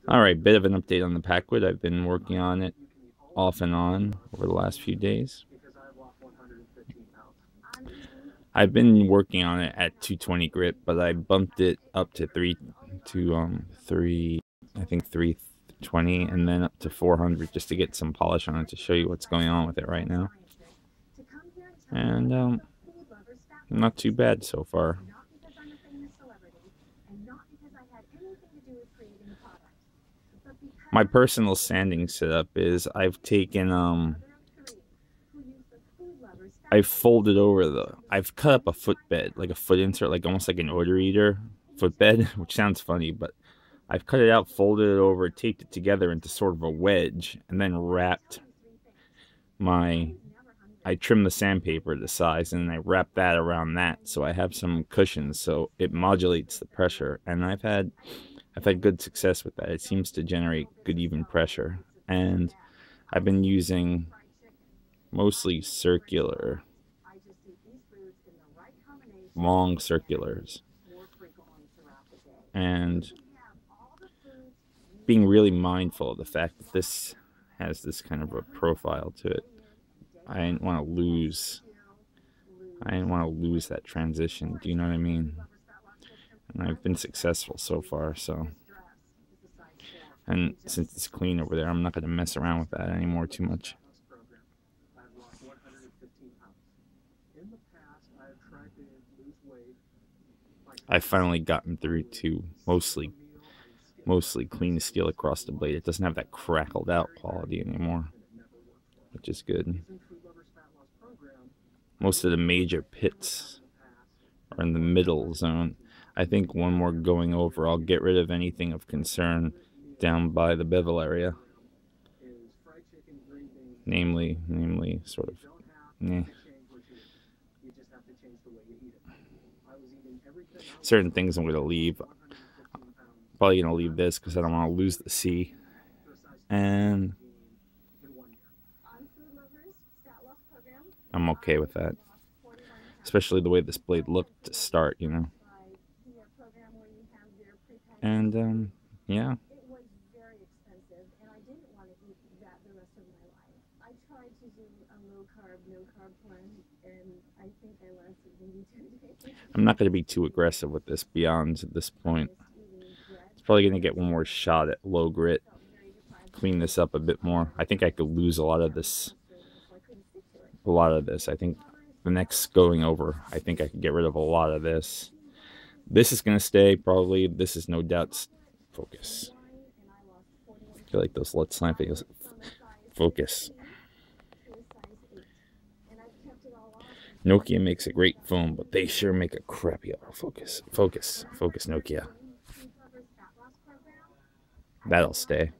Alright, bit of an update on the Packwood. I've been working on it off and on over the last few days. I've been working on it at 220 grit, but I bumped it up to 320 and then up to 400 just to get some polish on it to show you what's going on with it right now. And not too bad so far. My personal sanding setup is I've taken I've folded over I've cut up a footbed, like a foot insert, like almost like an order eater footbed, which sounds funny, but I've cut it out, folded it over, taped it together into sort of a wedge, and then I trimmed the sandpaper to size, and then I wrap that around that, so I have some cushions, so it modulates the pressure, and I've had good success with that. It seems to generate good even pressure, and I've been using mostly circular, long circulars, and being really mindful of the fact that this has this kind of a profile to it. I didn't want to lose that transition. Do you know what I mean? And I've been successful so far, so. And since it's clean over there, I'm not going to mess around with that anymore too much. I've finally gotten through to mostly clean steel across the blade. It doesn't have that crackled out quality anymore, which is good. Most of the major pits are in the middle zone. I think one more going over, I'll get rid of anything of concern down by the bevel area. Namely, sort of, certain things I'm going to leave. Probably going to leave this because I don't want to lose the C. And I'm okay with that. Especially the way this blade looked to start, you know. And, yeah. I tried to do a low carb, no carb plan, and I think I lasted maybe 2 days. I'm not going to be too aggressive with this beyond this point. It's probably going to get one more shot at low grit. Clean this up a bit more. I think I could lose a lot of this. I think the next going over, I think I could get rid of a lot of this. This is going to stay probably. This is no doubt. Focus. I feel like those LED slant videos. Focus. Nokia makes a great phone, but they sure make a crappy autofocus. Focus, Nokia. That'll stay.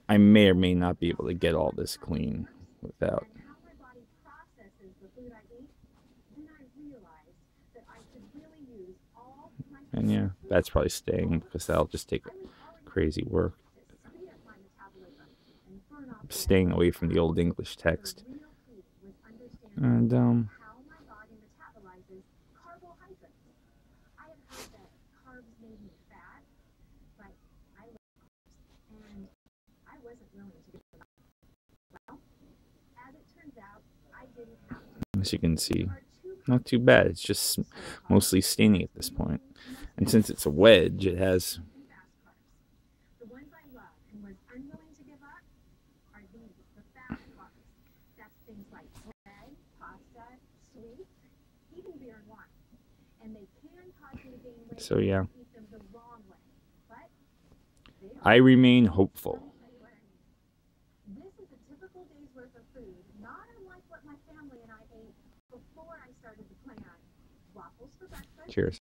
I may or may not be able to get all this clean without. And yeah, that's probably staying because that'll just take crazy work. Staying away from the old English text. And as you can see, not too bad. It's just mostly staining at this point. And since it's a wedge, it has so yeah. I remain hopeful. This is a typical day's worth of food, not unlike what my family and I ate before I started the plan. Waffles for breakfast. Cheers.